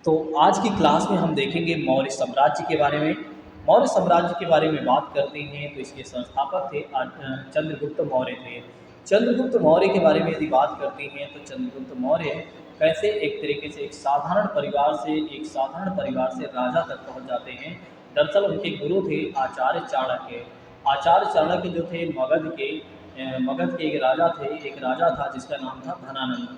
तो आज की क्लास में हम देखेंगे मौर्य साम्राज्य के बारे में। मौर्य साम्राज्य के बारे में बात करते हैं तो इसके संस्थापक थे चंद्रगुप्त मौर्य थे। चंद्रगुप्त मौर्य के बारे में यदि बात करते हैं तो चंद्रगुप्त मौर्य कैसे एक तरीके से एक साधारण परिवार से राजा तक पहुंच जाते हैं। दरअसल उनके गुरु थे आचार्य चाणक्य। आचार्य चाणक्य जो थे मगध के एक राजा था जिसका नाम था धनानंद।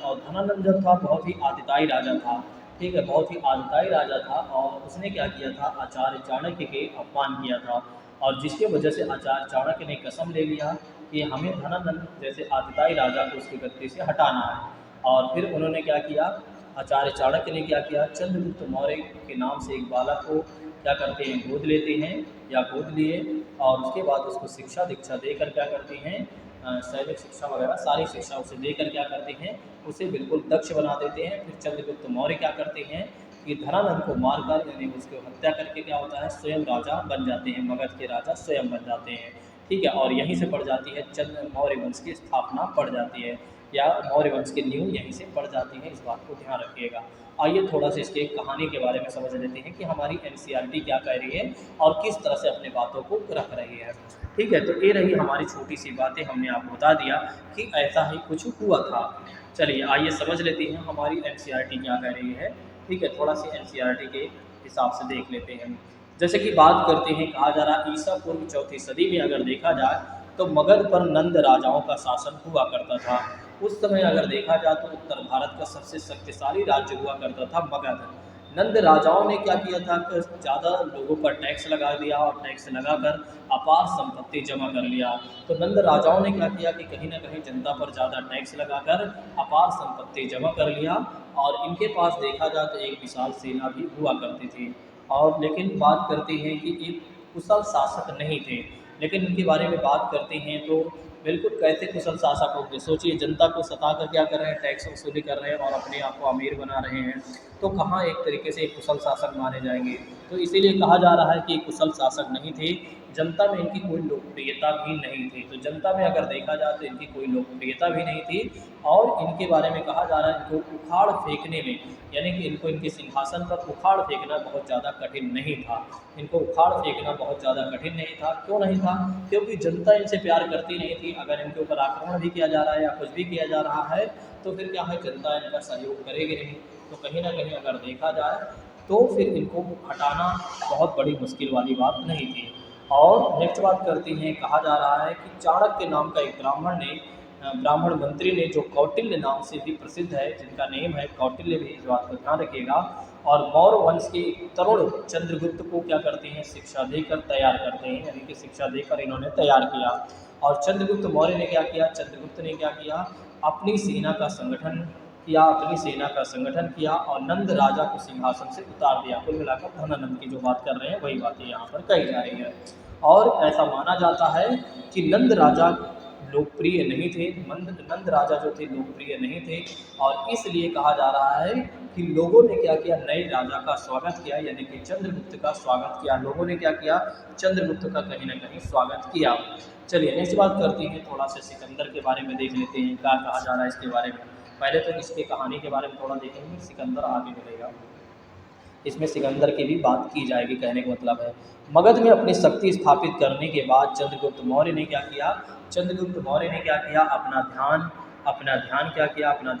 और धनानंद जो था बहुत ही आतिताई राजा था। ठीक है, बहुत ही आतिताई राजा था और उसने क्या किया था, आचार्य चाणक्य के अपमान किया था। और जिसके वजह से आचार्य चाणक्य ने कसम ले लिया कि हमें धनानंद जैसे आतिताई राजा को उसकी गद्दी से हटाना है। और फिर उन्होंने क्या किया, आचार्य चाणक्य ने क्या किया, चंद्रगुप्त मौर्य के नाम से एक बालक को क्या करते हैं, गोद लेते हैं या गोद लिए। और उसके बाद उसको शिक्षा दीक्षा देकर क्या करते हैं, सैनिक शिक्षा वगैरह सारी शिक्षा उसे देकर क्या करते हैं, उसे बिल्कुल दक्ष बना देते हैं। फिर चंद्रगुप्त मौर्य क्या करते हैं कि धनानंद को मारकर यानी उसकी हत्या करके क्या होता है, स्वयं राजा बन जाते हैं, मगध के राजा स्वयं बन जाते हैं। ठीक है, और यहीं से पड़ जाती है मौर्य वंश की स्थापना पड़ जाती है, या मौर्य वंश की नींव यहीं से पड़ जाती है। इस बात को ध्यान रखिएगा। आइए थोड़ा सा इसके कहानी के बारे में समझ लेते हैं कि हमारी एनसीईआरटी क्या कह रही है और किस तरह से अपने बातों को रख रही है। ठीक है, तो ये रही हमारी छोटी सी बातें, हमने आपको बता दिया कि ऐसा ही कुछ हुआ था। चलिए आइए समझ लेते हैं हमारी एनसीईआरटी क्या कह रही है। ठीक है, थोड़ा सी एनसीईआरटी के हिसाब से देख लेते हैं। जैसे कि बात करते हैं, कहा जा रहा ईसा पूर्व 4वीं सदी में अगर देखा जाए तो मगध पर नंद राजाओं का शासन हुआ करता था। उस समय अगर देखा जाए तो उत्तर भारत का सबसे शक्तिशाली राज्य हुआ करता था मगध। नंद राजाओं ने क्या किया था कि ज़्यादा लोगों पर टैक्स लगा दिया और टैक्स लगाकर अपार संपत्ति जमा कर लिया। तो नंद राजाओं ने क्या किया कि कहीं ना कहीं जनता पर ज़्यादा टैक्स लगाकर अपार संपत्ति जमा कर लिया। और इनके पास देखा जाए तो एक विशाल सेना भी हुआ करती थी। और लेकिन बात करते हैं कि एक कुशल शासक नहीं थे। लेकिन इनके बारे में बात करते हैं तो बिल्कुल कैसे कुशल शासक होंगे। सोचिए, जनता को सता कर क्या कर रहे हैं, टैक्स वसूली कर रहे हैं और अपने आप को अमीर बना रहे हैं, तो कहाँ एक तरीके से एक कुशल शासक माने जाएंगे। तो इसीलिए कहा जा रहा है कि कुशल शासक नहीं थे। जनता में इनकी कोई लोकप्रियता भी नहीं थी। तो जनता में अगर देखा जाए तो इनकी कोई लोकप्रियता भी नहीं थी। और इनके बारे में कहा जा रहा है इनको उखाड़ फेंकने में, यानी कि इनको इनके सिंहासन पर उखाड़ फेंकना बहुत ज़्यादा कठिन नहीं था। इनको उखाड़ फेंकना बहुत ज़्यादा कठिन नहीं था। क्यों नहीं था? क्योंकि जनता इनसे प्यार करती नहीं थी। अगर इनके ऊपर आक्रमण भी किया जा रहा है या कुछ भी किया जा रहा है तो फिर क्या है, जनता इनका सहयोग करेगी नहीं। तो कहीं ना कहीं अगर देखा जाए तो फिर इनको हटाना बहुत बड़ी मुश्किल वाली बात नहीं थी। और नेक्स्ट बात करते हैं, कहा जा रहा है कि चाणक्य नाम का एक ब्राह्मण मंत्री ने, जो कौटिल्य नाम से भी प्रसिद्ध है, जिनका नेम है कौटिल्य भी, इस बात को ध्यान रखिएगा। और मौर्य वंश के तरुण चंद्रगुप्त को क्या करते हैं, शिक्षा देकर तैयार करते हैं, यानी कि शिक्षा देकर इन्होंने तैयार किया। और चंद्रगुप्त मौर्य ने क्या किया, चंद्रगुप्त ने क्या किया, अपनी सेना का संगठन किया और नंद राजा को सिंहासन से उतार दिया। कुल मिलाकर धनानंद की जो बात कर रहे हैं वही बातें यहाँ पर कही जा रही है। और ऐसा माना जाता है कि नंद राजा लोकप्रिय नहीं थे, नंद राजा जो थे लोकप्रिय नहीं थे। और इसलिए कहा जा रहा है कि लोगों ने क्या किया, नए राजा का स्वागत किया, यानी कि चंद्रगुप्त का स्वागत किया। लोगों ने क्या किया, चंद्रगुप्त का कहीं ना कहीं स्वागत किया। चलिए नेक्स्ट बात करते हैं, थोड़ा सा सिकंदर के बारे में देख लेते हैं क्या कहा जा रहा है इसके बारे में। पहले तो इसके कहानी के बारे में थोड़ा देखेंगे, सिकंदर आगे मिलेगा, इसमें सिकंदर की भी बात की जाएगी। कहने का मतलब है, मगध में अपनी शक्ति स्थापित करने के बाद चंद्रगुप्त मौर्य ने क्या किया, अपना ध्यान क्या किया, अपना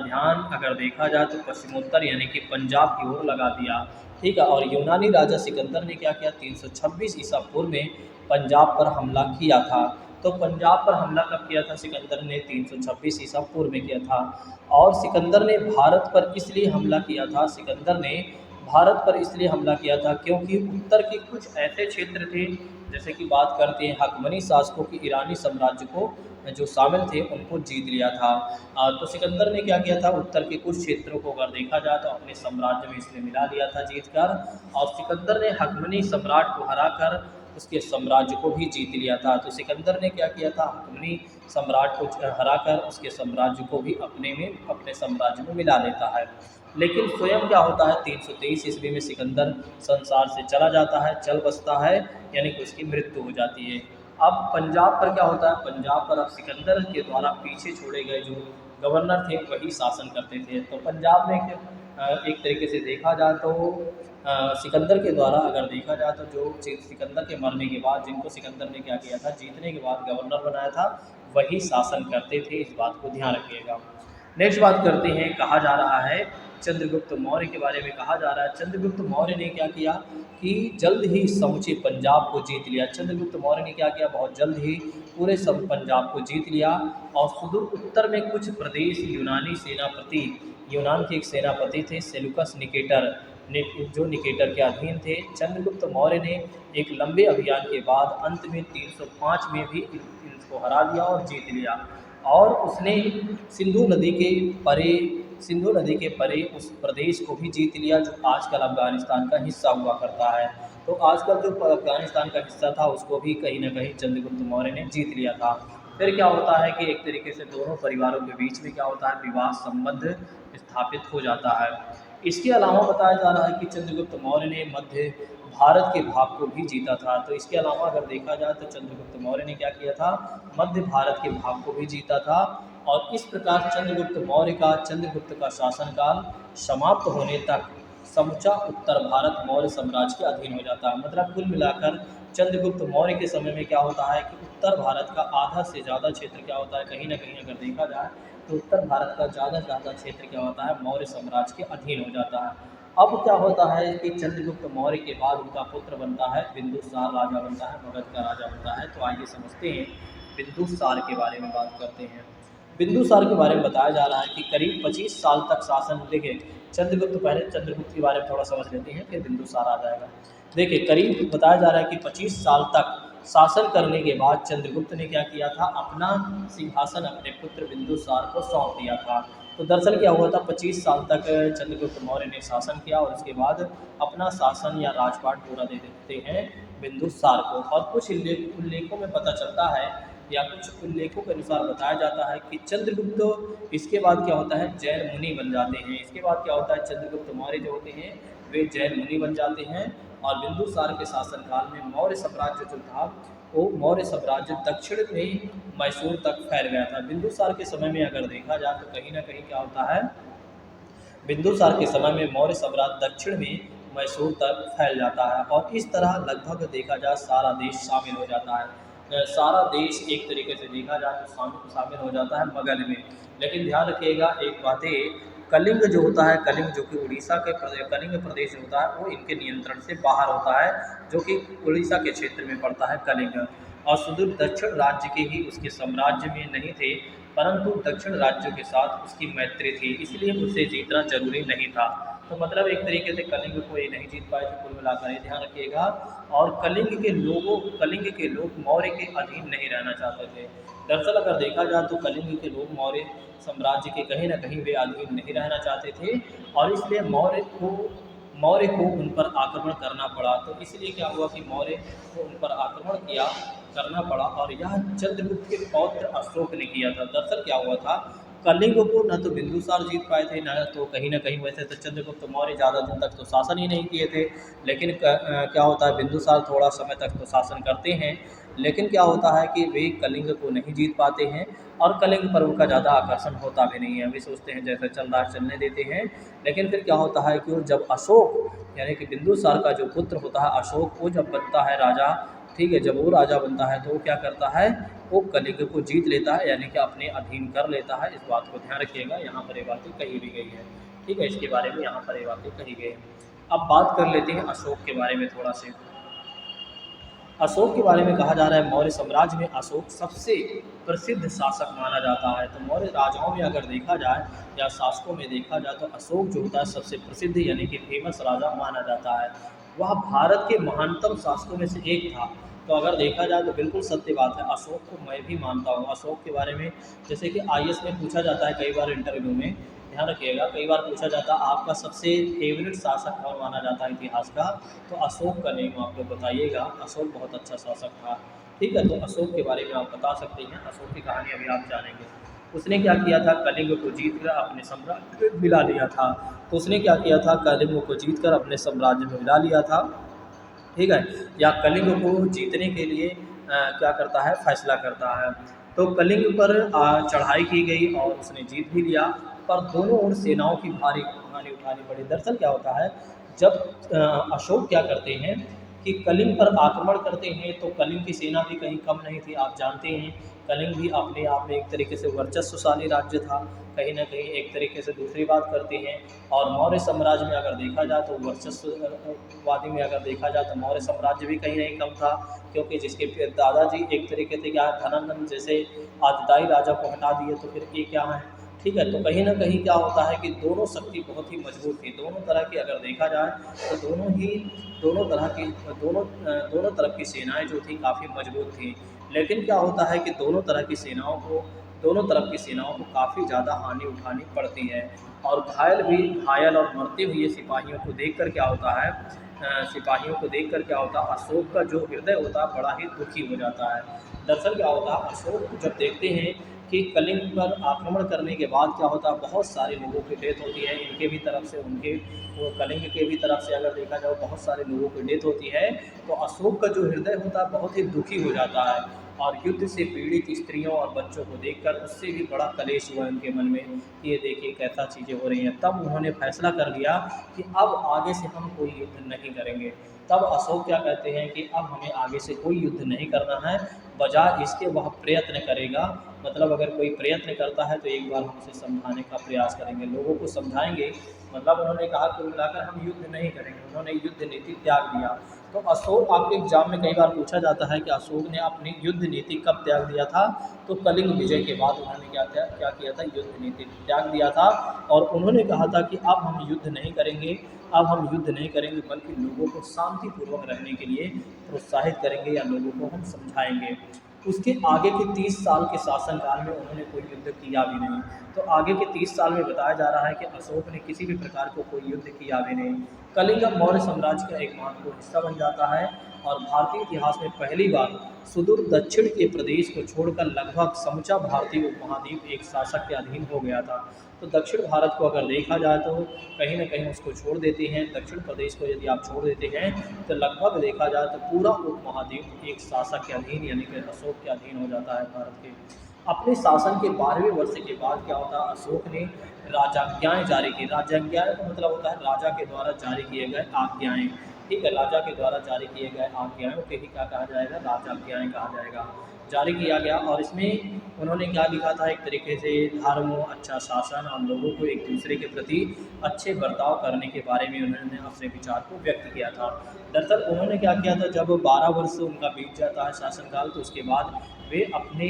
ध्यान अगर देखा जाए तो पश्चिमोत्तर यानी कि पंजाब की ओर लगा दिया। ठीक है, और यूनानी राजा सिकंदर ने क्या किया, 326 ईसा पूर्व में पंजाब पर हमला किया था। तो पंजाब पर हमला कब किया था सिकंदर ने, 326 ईसा पूर्व में किया था। और सिकंदर ने भारत पर इसलिए हमला किया था क्योंकि उत्तर के कुछ ऐसे क्षेत्र थे, जैसे कि बात करते हैं हकमनी शासकों की ईरानी साम्राज्य को जो शामिल थे उनको जीत लिया था। तो सिकंदर ने क्या किया था, उत्तर के कुछ क्षेत्रों को अगर देखा जाए तो अपने साम्राज्य में इसने मिला लिया था जीत कर। और सिकंदर ने हकमनी सम्राट को हराकर उसके साम्राज्य को भी जीत लिया था। तो सिकंदर ने क्या किया था, हकमनी सम्राट को हराकर उसके साम्राज्य को भी अपने साम्राज्य में मिला लेता है। लेकिन स्वयं क्या होता है, 323 ईस्वी में सिकंदर संसार से चला जाता है, चल बसता है, यानी कि उसकी मृत्यु हो जाती है। अब पंजाब पर क्या होता है, पंजाब पर अब सिकंदर के द्वारा पीछे छोड़े गए जो गवर्नर थे वही शासन करते थे। तो पंजाब में एक तरीके से देखा जाए तो सिकंदर के द्वारा अगर देखा जाए तो जो सिकंदर के मरने के बाद जिनको सिकंदर ने क्या किया था, जीतने के बाद गवर्नर बनाया था, वही शासन करते थे। इस बात को ध्यान रखिएगा। नेक्स्ट बात करते हैं, कहा जा रहा है चंद्रगुप्त मौर्य के बारे में कहा जा रहा है। चंद्रगुप्त मौर्य ने क्या किया कि जल्द ही समूचे पंजाब को जीत लिया। चंद्रगुप्त मौर्य ने क्या किया, बहुत जल्द ही पूरे सब पंजाब को जीत लिया और सुदूर उत्तर में कुछ प्रदेश यूनानी सेनापति, यूनान के एक सेनापति थे सेलुकस निकेटर ने, जो निकेटर के अधीन थे। चंद्रगुप्त मौर्य ने एक लंबे अभियान के बाद अंत में 305 में भी इनको हरा दिया और जीत लिया। और उसने सिंधु नदी के परे उस प्रदेश को भी जीत लिया जो आजकल अफ़गानिस्तान का हिस्सा हुआ करता है। तो आजकल जो अफ़गानिस्तान का हिस्सा था उसको भी कहीं ना कहीं चंद्रगुप्त मौर्य ने जीत लिया था। फिर क्या होता है कि एक तरीके से दोनों परिवारों के बीच में क्या होता है, विवाह संबंध स्थापित हो जाता है। इसके अलावा बताया जा रहा है कि चंद्रगुप्त मौर्य ने मध्य भारत के भाग को भी जीता था। तो इसके अलावा अगर देखा जाए तो चंद्रगुप्त मौर्य ने क्या किया था, मध्य भारत के भाग को भी जीता था। और इस प्रकार चंद्रगुप्त का शासनकाल समाप्त होने तक समूचा उत्तर भारत मौर्य साम्राज्य के अधीन हो जाता है। मतलब कुल मिलाकर चंद्रगुप्त मौर्य के समय में क्या होता है कि उत्तर भारत का आधा से ज़्यादा क्षेत्र क्या होता है, कहीं ना कहीं अगर देखा जाए तो उत्तर भारत का ज़्यादा से ज़्यादा क्षेत्र क्या होता है, मौर्य साम्राज्य के अधीन हो जाता है। अब क्या होता है कि चंद्रगुप्त मौर्य के बाद उनका पुत्र बनता है बिंदुसार, राजा बनता है, मगध का राजा बनता है। तो आइए समझते हैं बिंदुसार के बारे में बात करते हैं। बिंदुसार के बारे में बताया जा रहा है कि करीब 25 साल तक शासन, देखिए पहले चंद्रगुप्त के बारे में थोड़ा समझ लेते हैं फिर बिंदुसार आ जाएगा। देखिए करीब बताया जा रहा है कि 25 साल तक शासन करने के बाद चंद्रगुप्त ने क्या किया था, अपना सिंहासन अपने पुत्र बिंदुसार को सौंप दिया था। तो दरअसल क्या हुआ था, 25 साल तक चंद्रगुप्त मौर्य ने शासन किया और उसके बाद अपना शासन या राजपाट पूरा दे देते हैं बिंदुसार को। और कुछ उल्लेखों में पता चलता है या कुछ उल्लेखों के अनुसार बताया जाता है कि चंद्रगुप्त इसके बाद क्या होता है, जैन मुनि बन जाते हैं। इसके बाद क्या होता है, चंद्रगुप्त मौर्य जो होते हैं वे जैन मुनि बन जाते हैं। और बिंदुसार के शासनकाल में मौर्य साम्राज्य जो था वो मौर्य साम्राज्य दक्षिण में मैसूर तक फैल गया था। बिंदुसार के समय में अगर देखा जाए तो कहीं ना कहीं क्या होता है, बिंदुसार के समय में मौर्य साम्राज्य दक्षिण में मैसूर तक फैल जाता है। और इस तरह लगभग देखा जाए सारा देश शामिल हो जाता है। सारा देश एक तरीके से देखा जाए तो शामिल हो जाता है मगध में। लेकिन ध्यान रखिएगा एक बात है, कलिंग जो होता है, कलिंग जो कि उड़ीसा के कलिंग प्रदेश होता है वो इनके नियंत्रण से बाहर होता है, जो कि उड़ीसा के क्षेत्र में पड़ता है कलिंग। और सुदूर दक्षिण राज्य के ही उसके साम्राज्य में नहीं थे, परंतु दक्षिण राज्यों के साथ उसकी मैत्री थी, इसलिए उसे जीतना जरूरी नहीं था। तो मतलब एक तरीके से कलिंग को ये नहीं जीत पाए थे कुल मिलाकर, ये ध्यान रखिएगा। और कलिंग के लोग मौर्य के अधीन नहीं रहना चाहते थे। दरअसल अगर देखा जाए तो कलिंग के लोग मौर्य साम्राज्य के कहीं ना कहीं वे अधीन नहीं रहना चाहते थे और इसलिए मौर्य को उन पर आक्रमण करना पड़ा। तो इसलिए क्या हुआ कि मौर्य को उन पर आक्रमण करना पड़ा और यह चंद्रगुप्त के पौत्र अशोक ने किया था। दरअसल क्या हुआ था, कलिंग को न तो बिंदुसार जीत पाए थे, न तो कहीं ना कहीं वैसे तो चंद्रगुप्त मौर्य ज़्यादा दिन तक तो शासन ही नहीं किए थे। लेकिन क्या होता है, बिंदुसार थोड़ा समय तक तो शासन करते हैं, लेकिन क्या होता है कि वे कलिंग को नहीं जीत पाते हैं और कलिंग पर उनका ज़्यादा आकर्षण होता भी नहीं है। वे सोचते हैं जैसे चल रहा है चलने देते हैं। लेकिन फिर क्या होता है कि जब अशोक यानी कि बिंदुसार का जो पुत्र होता है अशोक, वो जब बनता है राजा, ठीक है, जब वो राजा बनता है तो वो क्या करता है, वो कलिंग को जीत लेता है, यानी कि अपने अधीन कर लेता है। इस बात को ध्यान रखिएगा, यहाँ पर ये बातें कही भी गई है, ठीक है, इसके बारे में यहाँ पर ये बातें कही गई है। अब बात कर लेते हैं अशोक के बारे में थोड़ा से। अशोक के बारे में कहा जा रहा है मौर्य साम्राज्य में अशोक सबसे प्रसिद्ध शासक माना जाता है। तो मौर्य राजाओं में अगर देखा जाए या शासकों में देखा जाए तो अशोक जो होता है सबसे प्रसिद्ध यानी कि फेमस राजा माना जाता है। वह भारत के महानतम शासकों में से एक था। तो अगर देखा जाए तो बिल्कुल सत्य बात है, अशोक को मैं भी मानता हूँ। अशोक के बारे में जैसे कि आईएएस में पूछा जाता है कई बार इंटरव्यू में, ध्यान रखिएगा, कई बार पूछा जाता है आपका सबसे फेवरेट शासक कौन माना जाता है इतिहास का, तो अशोक का नेम आप लोग बताइएगा। अशोक बहुत अच्छा शासक था, ठीक है। तो अशोक के बारे में आप बता सकते हैं, अशोक की कहानी अभी आप जानेंगे। उसने क्या किया था, कलिंग को जीत कर अपने साम्राज्य में मिला लिया था। तो उसने क्या किया था, कलिंग को जीत कर अपने साम्राज्य में मिला लिया था, ठीक है। या कलिंग को जीतने के लिए क्या करता है, फैसला करता है। तो कलिंग पर चढ़ाई की गई और उसने जीत भी लिया, पर दोनों ओर सेनाओं की भारी हानि उठानी पड़ी। दरअसल क्या होता है, जब अशोक क्या करते हैं कि कलिंग पर आक्रमण करते हैं, तो कलिंग की सेना भी कहीं कम नहीं थी। आप जानते हैं, कलिंग भी अपने आप में एक तरीके से वर्चस्वशाली राज्य था, कहीं न कहीं एक तरीके से। दूसरी बात करते हैं, और मौर्य साम्राज्य में अगर देखा जाए तो वर्चस्ववादी में अगर देखा जाए तो मौर्य साम्राज्य भी कहीं नहीं कम था, क्योंकि जिसके फिर दादाजी एक तरीके से क्या है, धनानंद जैसे आदिताई राजा को हटा दिए, तो फिर ये क्या है, ठीक है। तो कहीं न कहीं क्या होता है कि दोनों शक्ति बहुत ही मजबूत थी। दोनों तरह की अगर देखा जाए तो दोनों तरह की दोनों तरफ की सेनाएँ जो थी काफ़ी मजबूत थी। लेकिन क्या होता है कि दोनों तरफ की सेनाओं को काफ़ी ज़्यादा हानि उठानी पड़ती है, और घायल और मरते हुए सिपाहियों को देखकर क्या होता है, अशोक का जो हृदय होता है बड़ा ही दुखी हो जाता है। दरअसल क्या होता है, अशोक जब देखते हैं कि कलिंग पर आक्रमण करने के बाद क्या होता है, बहुत सारे लोगों की डेथ होती है, इनके भी तरफ से उनके वो कलिंग के भी तरफ से अगर देखा जाए बहुत सारे लोगों की डेथ होती है, तो अशोक का जो हृदय होता है बहुत ही दुखी हो जाता है, और युद्ध से पीड़ित स्त्रियों और बच्चों को देखकर उससे भी बड़ा कलेश हुआ उनके मन में कि ये देखिए कैसा चीज़ें हो रही हैं। तब उन्होंने फैसला कर लिया कि अब आगे से हम कोई युद्ध नहीं करेंगे। तब अशोक क्या कहते हैं कि अब हमें आगे से कोई युद्ध नहीं करना है, बजाय इसके वह प्रयत्न करेगा। मतलब अगर कोई प्रयत्न करता है तो एक बार हम उसे समझाने का प्रयास करेंगे, लोगों को समझाएंगे। मतलब उन्होंने कहा कुल मिलाकर हम युद्ध नहीं करेंगे, उन्होंने युद्ध नीति त्याग दिया। तो अशोक, आपके एग्जाम में कई बार पूछा जाता है कि अशोक ने अपनी युद्ध नीति कब त्याग दिया था, तो कलिंग विजय के बाद उन्होंने क्या किया था, युद्ध नीति त्याग दिया था। और उन्होंने कहा था कि अब हम युद्ध नहीं करेंगे, बल्कि लोगों को शांतिपूर्वक रहने के लिए प्रोत्साहित करेंगे, या लोगों को हम समझाएंगे। उसके आगे के 30 साल के शासनकाल में उन्होंने कोई युद्ध किया भी नहीं। तो आगे के 30 साल में बताया जा रहा है कि अशोक ने किसी भी प्रकार को कोई युद्ध किया भी नहीं। कलिंग मौर्य साम्राज्य का एक महत्वपूर्ण हिस्सा बन जाता है, और भारतीय इतिहास में पहली बार सुदूर दक्षिण के प्रदेश को छोड़कर लगभग समूचा भारतीय उपमहाद्वीप एक शासक के अधीन हो गया था। तो दक्षिण भारत को अगर देखा जाए तो कहीं न कहीं उसको छोड़ देते हैं, दक्षिण प्रदेश को यदि आप छोड़ देते हैं, तो लगभग देखा जाए तो पूरा उपमहाद्वीप एक शासक के अधीन यानी कि अशोक के अधीन हो जाता है भारत के। अपने शासन के 12वें वर्ष के बाद क्या होता है, अशोक ने राजाज्ञाएँ जारी की। राजाज्ञाएँ का मतलब होता है राजा के द्वारा जारी किए गए आज्ञाएँ, ठीक है। राजा के द्वारा जारी किए गए आज्ञाओं के ही क्या कहा जाएगा, राजाज्ञाएँ कहा जाएगा। जारी किया गया, और इसमें उन्होंने क्या लिखा था, एक तरीके से धर्म, अच्छा शासन और लोगों को एक दूसरे के प्रति अच्छे बर्ताव करने के बारे में उन्होंने अपने विचार को व्यक्त किया था। दरअसल उन्होंने क्या किया था, जब 12 वर्ष उनका बीत जाता है शासनकाल, तो उसके बाद वे अपने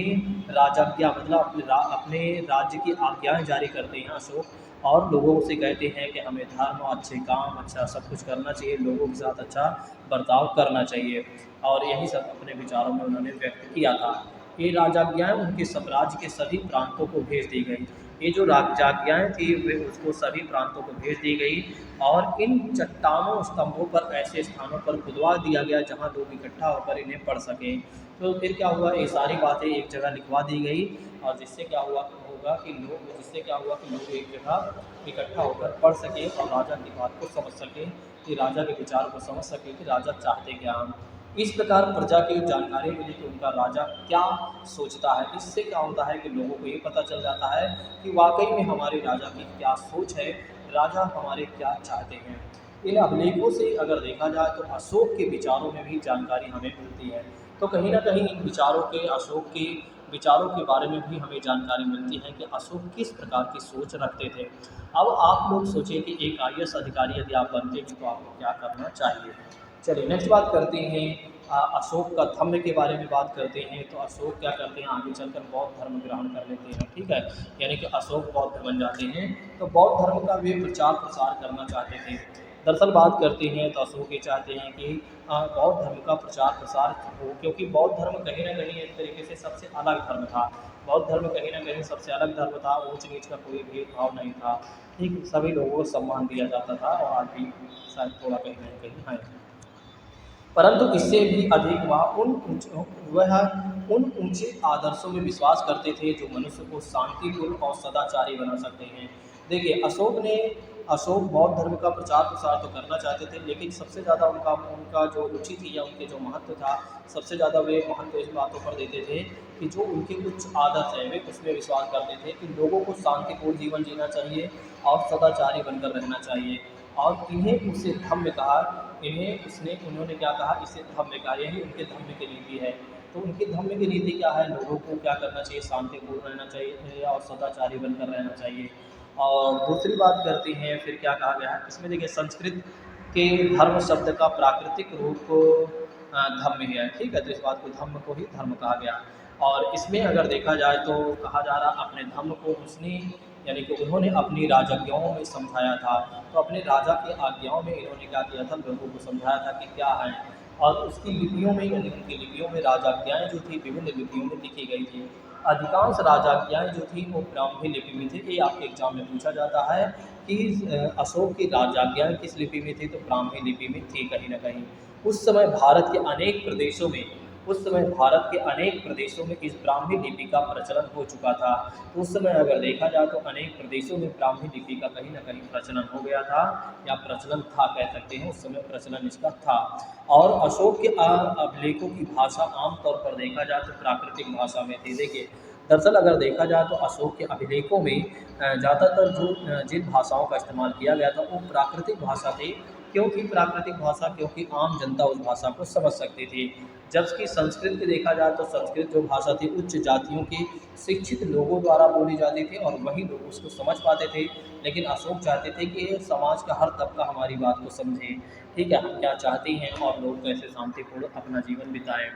राजाज्ञा मतलब अपने राज्य की आज्ञाएँ जारी करते हैं अशोक, और लोगों से कहते हैं कि हमें धर्म, अच्छे काम, अच्छा सब कुछ करना चाहिए, लोगों के साथ अच्छा बर्ताव करना चाहिए, और यही सब अपने विचारों में उन्होंने व्यक्त किया था। ये राजाज्ञाएँ उनके साम्राज्य के सभी प्रांतों को भेज दी गई। ये जो राजाज्ञाएँ थी वे उसको सभी प्रांतों को भेज दी गई, और इन चट्टानों स्तंभों पर ऐसे स्थानों पर खुदवा दिया गया जहाँ लोग इकट्ठा होकर इन्हें पढ़ सकें। तो फिर क्या हुआ, ये सारी बातें एक जगह लिखवा दी गई, और जिससे क्या हुआ कि लोग एक जगह इकट्ठा होकर पढ़ सकें और राजा की बात को समझ सकें, कि राजा के विचार को समझ सकें कि राजा चाहते क्या हैं। इस प्रकार प्रजा की जानकारी मिली कि उनका राजा क्या सोचता है। इससे क्या होता है कि लोगों को ये पता चल जाता है कि वाकई में हमारे राजा की क्या सोच है, राजा हमारे क्या चाहते हैं। इन अभिलेखों से अगर देखा जाए तो अशोक के विचारों में भी जानकारी हमें मिलती है। तो कहीं न कहीं अशोक के विचारों के बारे में भी हमें जानकारी मिलती है कि अशोक किस प्रकार की सोच रखते थे। अब आप लोग सोचिए कि एक आईएएस अधिकारी यदि आप बनते हैं तो आपको क्या करना चाहिए। चलिए नेक्स्ट बात करते हैं, अशोक का धम्म के बारे में बात करते हैं। तो अशोक क्या करते हैं, आगे चलकर बौद्ध धर्म ग्रहण कर लेते हैं, ठीक है। यानी कि अशोक बौद्ध बन जाते हैं, तो बौद्ध धर्म का वे प्रचार प्रसार करना चाहते थे। दरअसल बात करते हैं तो अशोक ये चाहते हैं कि बौद्ध धर्म का प्रचार प्रसार हो, क्योंकि बौद्ध धर्म कहीं न कहीं एक तरीके से सबसे अलग धर्म था। बौद्ध धर्म कहीं न कहीं सबसे अलग धर्म था, ऊँच नीच का कोई भेदभाव नहीं था, ठीक। सभी लोगों को सम्मान दिया जाता था, और आज भी शायद थोड़ा कहीं न कहीं है। परंतु इससे भी अधिक वह उन ऊंचे आदर्शों में विश्वास करते थे जो मनुष्य को शांतिपूर्ण और सदाचारी बना सकते हैं। देखिए, अशोक ने अशोक बौद्ध धर्म का प्रचार प्रसार तो करना चाहते थे, लेकिन सबसे ज़्यादा उनका उनका जो रुचि थी या उनके जो महत्व था, सबसे ज़्यादा वे महत्व इस बातों पर देते थे कि जो उनके कुछ आदत है वे उसमें विश्वास करते थे कि लोगों को शांतिपूर्ण जीवन जीना चाहिए और सदाचारी बनकर रहना चाहिए। और इन्हें उसे धम्म कहा, इन्हें उसने उन्होंने क्या कहा, इसे धम्म कहा, यही उनके धम्म की नीति है। तो उनकी धम्म की नीति क्या है, लोगों को क्या करना चाहिए, शांतिपूर्ण रहना चाहिए और सदाचारी बनकर रहना चाहिए। और दूसरी बात करते हैं फिर क्या कहा गया है इसमें, देखिए संस्कृत के धर्म शब्द का प्राकृतिक रूप धम्म है, ठीक है, तो इस बात को धम्म को ही धर्म कहा गया। और इसमें अगर देखा जाए तो कहा जा रहा अपने धम्म को उसने यानी कि उन्होंने अपनी राजज्ञाओं में समझाया था। तो अपने राजा की आज्ञाओं में इन्होंने क्या किया था, लोगों को समझाया था कि क्या है। और उसकी लिपियों में यानी उनकी लिपियों में राजाज्ञाएँ जो थी विभिन्न लिपियों में लिखी गई थी। अधिकांश राजाज्ञाएँ जो थी वो ब्राह्मी लिपि में थी। ये आपके एग्जाम में पूछा जाता है कि अशोक की राजाज्ञाएँ किस लिपि में थी, तो ब्राह्मी लिपि में थी कहीं न कहीं। उस समय भारत के अनेक प्रदेशों में उस समय भारत के अनेक प्रदेशों में इस ब्राह्मी लिपि का प्रचलन हो चुका था। तो उस समय अगर देखा जाए तो अनेक प्रदेशों में ब्राह्मी लिपि का कहीं न कहीं प्रचलन हो गया था या प्रचलन था कह सकते हैं, उस समय प्रचलन इसका था। और अशोक के अभिलेखों की भाषा आम तौर पर देखा जाए तो प्राकृतिक भाषा में थी। देखिए, दरअसल अगर देखा जाए तो अशोक के अभिलेखों में ज़्यादातर जो जिन भाषाओं का इस्तेमाल किया गया था वो प्राकृतिक भाषा थी। क्योंकि प्राकृतिक भाषा, क्योंकि आम जनता उस भाषा को समझ सकती थी। जबकि संस्कृत की देखा जाए तो संस्कृत जो भाषा थी उच्च जातियों के शिक्षित लोगों द्वारा बोली जाती थी और वही लोग उसको समझ पाते थे। लेकिन अशोक चाहते थे कि समाज का हर तबका हमारी बात को समझे, ठीक है, हम क्या चाहते हैं और लोग कैसे शांतिपूर्ण अपना जीवन बिताएं।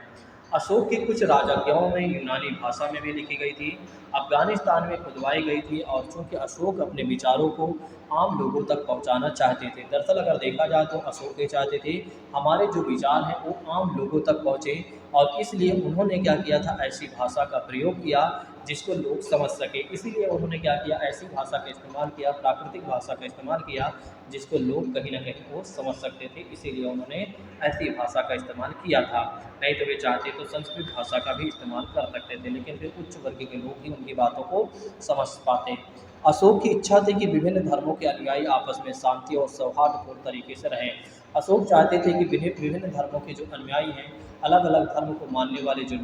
अशोक की कुछ राजज्ञाओं में यूनानी भाषा में भी लिखी गई थी, अफगानिस्तान में खुदवाई गई थी। और चूँकि अशोक अपने विचारों को आम लोगों तक पहुंचाना चाहते थे, दरअसल अगर देखा जाए तो अशोक ये चाहते थे हमारे जो विचार हैं वो आम लोगों तक पहुँचे। और इसलिए उन्होंने क्या किया था, ऐसी भाषा का प्रयोग किया जिसको लोग समझ सके। इसीलिए उन्होंने क्या किया, ऐसी भाषा का इस्तेमाल किया, प्राकृतिक भाषा का इस्तेमाल किया जिसको लोग कहीं ना कहीं वो समझ सकते थे। इसीलिए उन्होंने ऐसी भाषा का इस्तेमाल किया था। नहीं तो वे चाहते तो संस्कृत भाषा का भी इस्तेमाल कर सकते थे, लेकिन फिर उच्च वर्ग के लोग ही उनकी बातों को समझ पाते। अशोक की इच्छा थी कि विभिन्न धर्मों के अनुयायी आपस में शांति और सौहार्दपूर्ण तरीके से रहें। अशोक चाहते थे कि विभिन्न धर्मों के जो अनुयायी हैं, अलग अलग धर्म को मानने वाले जो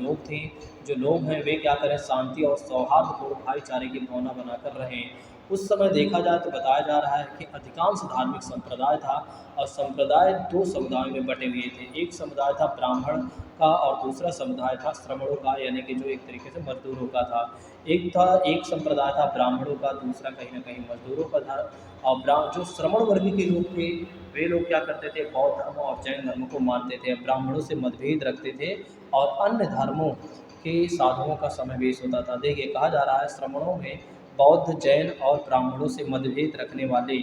लोग हैं वे क्या करें, शांति और सौहार्दपूर्ण भाईचारे की भावना बनाकर रहें। उस समय देखा जाए तो बताया जा रहा है कि अधिकांश धार्मिक संप्रदाय था और संप्रदाय दो समुदायों में बटे हुए थे। एक समुदाय था ब्राह्मण का और दूसरा समुदाय था श्रमणों का, यानी कि जो एक तरीके से मजदूरों का था। एक संप्रदाय था ब्राह्मणों का, दूसरा कहीं न कहीं मजदूरों का था। और जो श्रमण वर्ग के लोग थे वे लोग क्या करते थे, बौद्ध धर्म और जैन धर्म को मानते थे, ब्राह्मणों से मतभेद रखते थे और अन्य धर्मों के साधुओं का समावेश होता था। देखिए, कहा जा रहा है श्रमणों में बौद्ध, जैन और ब्राह्मणों से मतभेद रखने वाले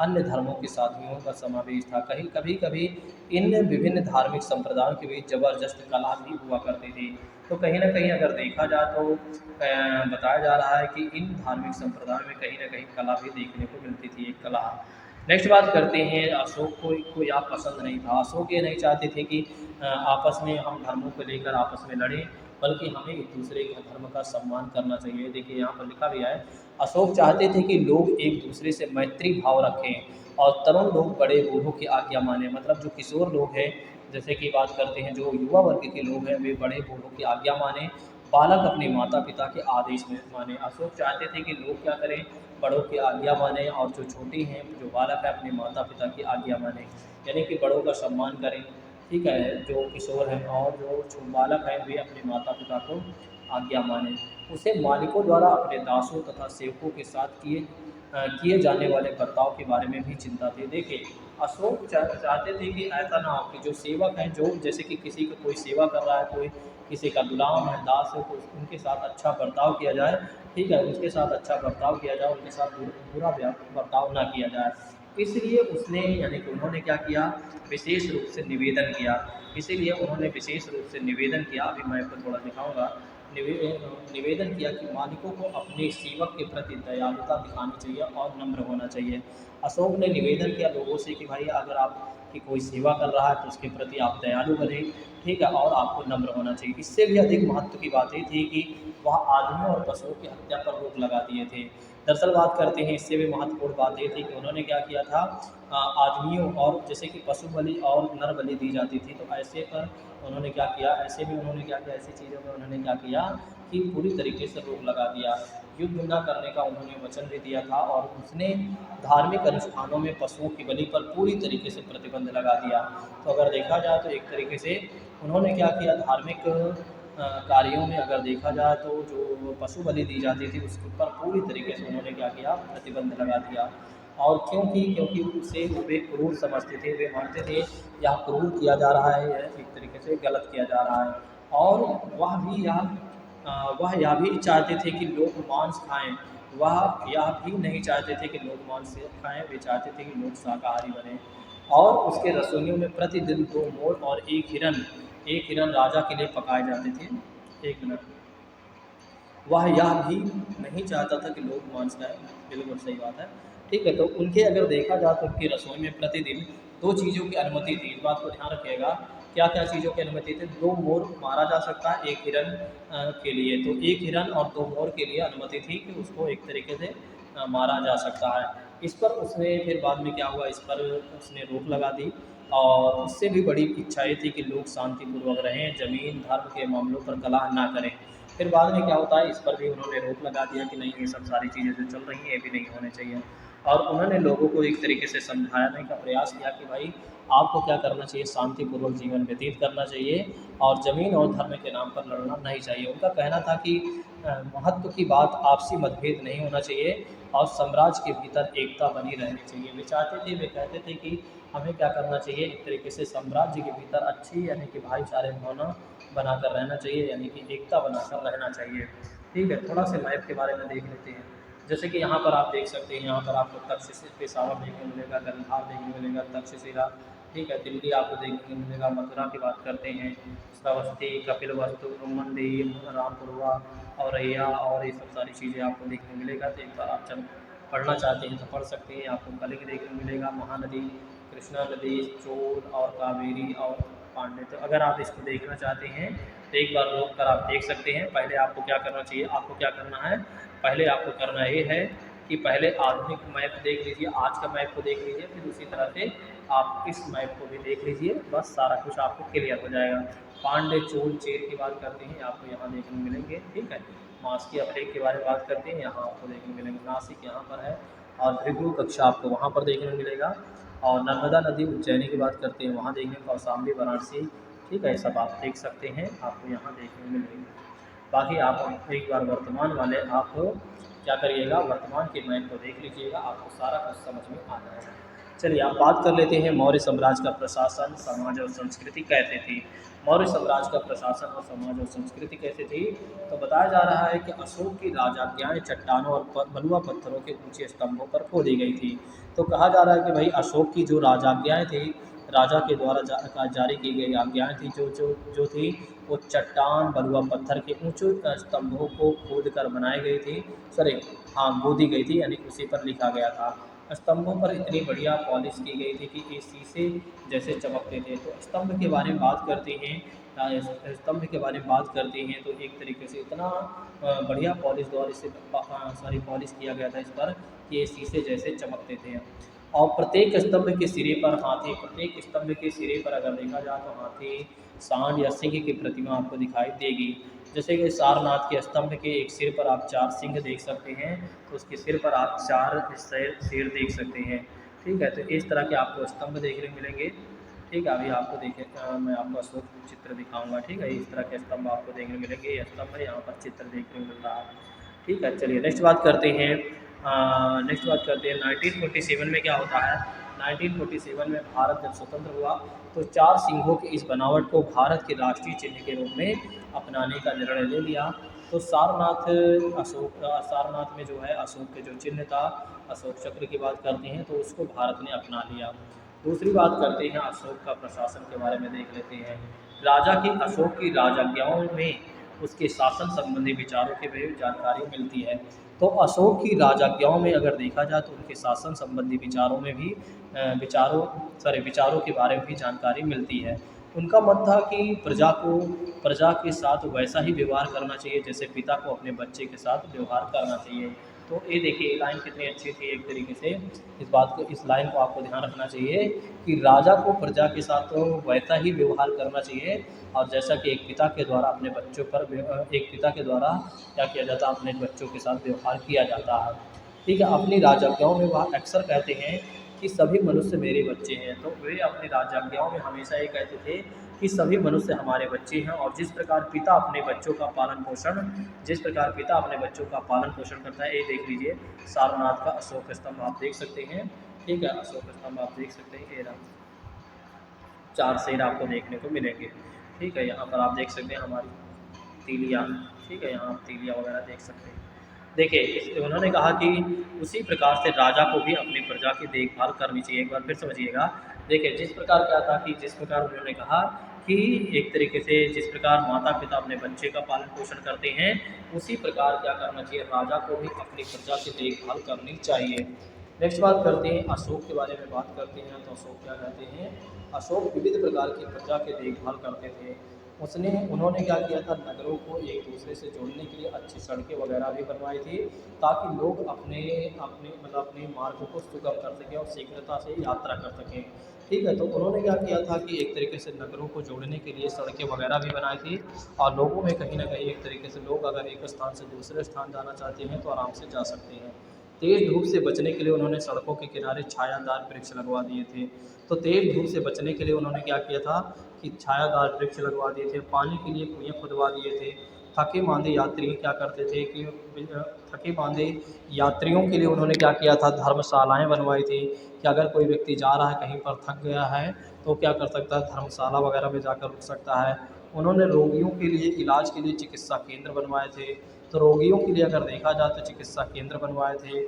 अन्य धर्मों के साथियों का समावेश था। कहीं कभी कभी इन विभिन्न धार्मिक संप्रदायों के बीच जबरदस्त कलह भी हुआ करती थी। तो कहीं ना कहीं अगर देखा जाए तो बताया जा रहा है कि इन धार्मिक संप्रदायों में कहीं ना कहीं कला भी देखने को मिलती थी, एक कला। नेक्स्ट बात करते हैं, अशोक को यह पसंद नहीं था। अशोक ये नहीं चाहते थे कि आपस में हम धर्मों को लेकर आपस में लड़ें, बल्कि हमें एक दूसरे के धर्म का सम्मान करना चाहिए। देखिए, यहाँ पर लिखा गया है, अशोक चाहते थे कि लोग एक दूसरे से मैत्री भाव रखें और तरुण लोग बड़े बूढ़ों की आज्ञा माने। मतलब जो किशोर लोग हैं, जैसे कि बात करते हैं जो युवा वर्ग के लोग हैं, वे बड़े बूढ़ों की आज्ञा माने, बालक अपने माता पिता के आदेश में माने। अशोक चाहते थे कि लोग क्या करें, बड़ों की आज्ञा माने और जो छोटे हैं, जो बालक है, अपने माता पिता की आज्ञा माने, यानी कि बड़ों का सम्मान करें, ठीक है, जो किशोर हैं और जो बालक हैं वे अपने माता पिता को आज्ञा माने। उसे मालिकों द्वारा अपने दासों तथा सेवकों के साथ किए जाने वाले बर्ताव के बारे में भी चिंता थी। देखिए, अशोक चाहते थे कि ऐसा ना हो कि जो सेवक हैं, जो जैसे कि किसी का कोई सेवा कर रहा है, कोई किसी का गुलाम है, दास है, तो उनके साथ अच्छा बर्ताव किया जाए, ठीक है, उसके साथ अच्छा बर्ताव किया जाए, उनके साथ बुरा बर्ताव ना किया जाए। इसलिए उसने यानी कि उन्होंने क्या किया, विशेष रूप से निवेदन किया। इसीलिए उन्होंने विशेष रूप से निवेदन किया। अभी मैं आपको थोड़ा दिखाऊंगा। निवेदन किया कि मालिकों को अपने सेवक के प्रति दयालुता दिखानी चाहिए और नम्र होना चाहिए। अशोक ने निवेदन किया लोगों से कि भाई अगर आपकी कोई सेवा कर रहा है तो उसके प्रति आप दयालु बनें, ठीक है, और आपको नम्र होना चाहिए। इससे भी अधिक महत्व की बात ये थी कि वह आदमियों और पशुओं की हत्या पर रोक लगा दिए थे। दरअसल बात करते हैं, इससे भी महत्वपूर्ण बात ये थी कि उन्होंने क्या किया था, आदमियों और जैसे कि पशु बलि और नर बलि दी जाती थी, तो ऐसे पर उन्होंने क्या किया, ऐसे में उन्होंने क्या किया, ऐसी चीज़ों में उन्होंने क्या किया कि पूरी तरीके से रोक लगा दिया। युद्ध न करने का उन्होंने वचन भी दिया था और उसने धार्मिक अनुष्ठानों में पशुओं की बलि पर पूरी तरीके से प्रतिबंध लगा दिया। तो अगर देखा जाए तो एक तरीके से उन्होंने क्या किया, धार्मिक कार्यों में अगर देखा जाए तो जो पशु बलि दी जाती थी उसके ऊपर पूरी तरीके से उन्होंने क्या किया, प्रतिबंध लगा दिया। और क्योंकि उसे वे क्रूर समझते थे, वे मानते थे यह क्रूर किया जा रहा है, यह एक तरीके से गलत किया जा रहा है। और वह यह भी चाहते थे कि लोग मांस खाएं, वह यह भी नहीं चाहते थे कि लोग मांस खाएं, वे चाहते थे कि लोग शाकाहारी बने। और उसके रसोइयों में प्रतिदिन 2 मोर और एक हिरन राजा के लिए पकाए जाते थे। एक मिनट, वह यह भी नहीं चाहता था कि लोग मांस खाएं, बिल्कुल सही बात है, ठीक है। तो उनके अगर देखा जाए तो उनकी रसोई में प्रतिदिन 2 चीज़ों की अनुमति थी, इस बात को ध्यान रखिएगा। क्या क्या चीज़ों की अनुमति थी, 2 मोर मारा जा सकता है एक हिरन के लिए, तो एक हिरन और 2 मोर के लिए अनुमति थी कि उसको एक तरीके से मारा जा सकता है। इस पर उसने फिर बाद में क्या हुआ, इस पर उसने रोक लगा दी। और उससे भी बड़ी इच्छा ये थी कि लोग शांतिपूर्वक रहें, ज़मीन धर्म के मामलों पर कलह ना करें। फिर बाद में क्या होता है, इस पर भी उन्होंने रोक लगा दिया कि नहीं, ये सब सारी चीज़ें जो चल रही हैं ये भी नहीं होने चाहिए। और उन्होंने लोगों को एक तरीके से समझाने का प्रयास किया कि भाई आपको क्या करना चाहिए, शांतिपूर्वक जीवन व्यतीत करना चाहिए और ज़मीन और धर्म के नाम पर लड़ना नहीं चाहिए। उनका कहना था कि महत्व की बात आपसी मतभेद नहीं होना चाहिए और साम्राज्य के भीतर एकता बनी रहनी चाहिए। वे चाहते थे, वे कहते थे कि हमें क्या करना चाहिए, एक तरीके से साम्राज्य के भीतर अच्छी यानी कि भाईचारे भावना बनाकर रहना चाहिए, यानी कि एकता बनाकर रहना चाहिए। ठीक है, थोड़ा सा मैप के बारे में देख लेते हैं। जैसे कि यहाँ पर आप देख सकते हैं, यहाँ पर आपको तक्षशिला पेशावर देखने को मिलेगा, गंधार देखने को मिलेगा, तक्षशिला, ठीक है, दिल्ली आपको देखने को मिलेगा। मथुरा की बात करते हैं, श्रावस्ती, कपिलवस्तु, मंदिर, रामपुरवा, औरैया और ये सब सारी चीज़ें आपको देखने को मिलेगा। तो एक बार आप जब पढ़ना चाहते हैं तो पढ़ सकते हैं। आपको कलिंग देखने को मिलेगा, महानदी, कृष्णा नदी, चोल और कावेरी और पांडे। तो अगर आप इसको देखना चाहते हैं तो एक बार रोक कर आप देख सकते हैं। पहले आपको क्या करना चाहिए, आपको क्या करना है, पहले आपको करना ये है कि पहले आधुनिक मैप देख लीजिए, आज का मैप को देख लीजिए, फिर उसी तरह से आप इस मैप को भी देख लीजिए, बस सारा कुछ आपको क्लियर हो जाएगा। पांडे, चोल, चेर की बात करते हैं, आपको यहाँ देखने को मिलेंगे, ठीक है। मास्की अफ्रीक के बारे में बात करते हैं, यहाँ आपको देखने को मिलेंगे। नासिक यहाँ पर है और भृगु कक्षा आपको वहाँ पर देखने को मिलेगा। और नर्मदा नदी उज्जैनी की बात करते हैं, वहाँ देखने को, कौशाम्बी, वाराणसी, ठीक है, सब आप देख सकते हैं, आपको यहाँ देखने को मिलेंगे। बाकी आप एक बार वर्तमान वाले आप क्या करिएगा, वर्तमान के मैप को देख लीजिएगा, आपको सारा कुछ समझ में आ जाएगा। चलिए आप बात कर लेते हैं मौर्य साम्राज्य का प्रशासन, समाज और संस्कृति कैसे थी। मौर्य साम्राज्य का प्रशासन और समाज और संस्कृति कैसे थी, तो बताया जा रहा है कि अशोक की राजज्ञाएँ चट्टानों और बलुआ पत्थरों के ऊंचे स्तंभों पर खोदी गई थी। तो कहा जा रहा है कि भाई अशोक की जो राजज्ञाएँ थी, राजा के द्वारा जारी की गई आज्ञाएँ थी, जो थी वो चट्टान, बलुआ पत्थर के ऊंचे स्तंभों को खोद कर बनाई गई थी, सॉरी, हाँ, गोदी गई थी, यानी उसी पर लिखा गया था। स्तंभों पर इतनी बढ़िया पॉलिश की गई थी कि ये शीशे जैसे चमकते थे। तो स्तंभ के बारे में बात करते हैं, स्तंभ के बारे में बात करते हैं तो एक तरीके से इतना बढ़िया पॉलिश द्वारा इसे सॉरी पॉलिश किया गया था इस पर कि ये शीशे जैसे चमकते थे। और प्रत्येक स्तंभ के सिरे पर हाथी, प्रत्येक स्तंभ के सिरे पर अगर देखा जाए तो हाथी, सांड या सिंह की प्रतिमा आपको दिखाई देगी। जैसे कि सारनाथ के स्तंभ के एक सिर पर आप 4 सिंह देख सकते हैं, तो उसके सिर पर आप 4 शेर देख सकते हैं, ठीक है। तो इस तरह के आपको स्तंभ देखने को मिलेंगे, ठीक है। अभी आपको देखें, मैं आपको अशोक चित्र दिखाऊंगा, ठीक है। इस तरह के स्तंभ आपको देखने को मिलेंगे, ये स्तंभ है, यहाँ पर चित्र देखने को मिल रहा है, ठीक है। चलिए नेक्स्ट बात करते हैं, 1947 में क्या होता है। 1947 में भारत जब स्वतंत्र हुआ तो 4 सिंहों की इस बनावट को भारत के राष्ट्रीय चिन्ह के रूप में अपनाने का निर्णय ले लिया। तो सारनाथ में जो है अशोक के जो चिन्ह था, अशोक चक्र की बात करते हैं, तो उसको भारत ने अपना लिया। दूसरी बात करते हैं अशोक का प्रशासन के बारे में देख लेते हैं। राजा की अशोक की राजज्ञाओं में उसके शासन संबंधी विचारों की भी जानकारी मिलती है। तो अशोक की राजज्ञाओं में अगर देखा जाए तो उनके शासन संबंधी विचारों में भी विचारों के बारे में भी जानकारी मिलती है। उनका मत था कि प्रजा के साथ वैसा ही व्यवहार करना चाहिए जैसे पिता को अपने बच्चे के साथ व्यवहार करना चाहिए। तो ये देखिए ये लाइन कितनी अच्छी थी एक तरीके से। इस लाइन को आपको ध्यान रखना चाहिए कि राजा को प्रजा के साथ तो वैसा ही व्यवहार करना चाहिए और जैसा कि एक पिता के द्वारा क्या किया जाता है, अपने बच्चों के साथ व्यवहार किया जाता है। ठीक है, अपनी राजज्ञाओं में वह अक्सर कहते हैं कि सभी मनुष्य मेरे बच्चे हैं। तो वे अपनी राजज्ञाओं में हमेशा ये कहते थे कि सभी मनुष्य हमारे बच्चे हैं और जिस प्रकार पिता अपने बच्चों का पालन पोषण करता है, ये देख लीजिए सारनाथ का अशोक स्तंभ आप देख सकते हैं। ठीक है, अशोक स्तंभ आप देख सकते हैं, ये रहा। 4 शेर आपको देखने को मिलेंगे। ठीक है, यहाँ पर आप देख सकते हैं हमारी तीलियाँ। ठीक है, यहाँ आप तीलियाँ वगैरह देख सकते हैं। देखिए उन्होंने कहा कि उसी प्रकार से राजा को भी अपनी प्रजा की देखभाल करनी चाहिए। एक बार फिर समझिएगा। देखिए जिस प्रकार उन्होंने कहा कि एक तरीके से जिस प्रकार माता पिता अपने बच्चे का पालन पोषण करते हैं, उसी प्रकार क्या करना चाहिए, राजा को भी अपनी प्रजा की देखभाल करनी चाहिए। नेक्स्ट बात करते हैं अशोक के बारे में बात करते हैं। तो अशोक क्या कहते हैं, अशोक विविध प्रकार की प्रजा की देखभाल करते थे। उन्होंने क्या किया था, नगरों को एक दूसरे से जोड़ने के लिए अच्छी सड़कें वगैरह भी बनवाई थी ताकि लोग अपने अपने मार्ग को सुगम कर सकें और शीघ्रता से यात्रा कर सकें। ठीक है, तो उन्होंने क्या किया था कि एक तरीके से नगरों को जोड़ने के लिए सड़कें वगैरह भी बनाई थी और लोगों में कहीं ना कहीं एक तरीके से लोग अगर एक स्थान से दूसरे स्थान जाना चाहते हैं तो आराम से जा सकते हैं। तेज़ धूप से बचने के लिए उन्होंने सड़कों के किनारे छायादार वृक्ष लगवा दिए थे। तो तेज़ धूप से बचने के लिए उन्होंने क्या किया था कि छायादार वृक्ष लगवा दिए थे, पानी के लिए कुएँ खुदवा दिए थे। थके मांदे यात्री क्या करते थे कि थके मांदे यात्रियों के लिए उन्होंने क्या किया था, धर्मशालाएँ बनवाई थी कि अगर कोई व्यक्ति जा रहा है कहीं पर थक गया है तो क्या कर सकता है, धर्मशाला वगैरह में जाकर रुक सकता है। उन्होंने रोगियों के लिए इलाज के लिए चिकित्सा केंद्र बनवाए थे। तो रोगियों के लिए अगर देखा जाए तो चिकित्सा केंद्र बनवाए थे।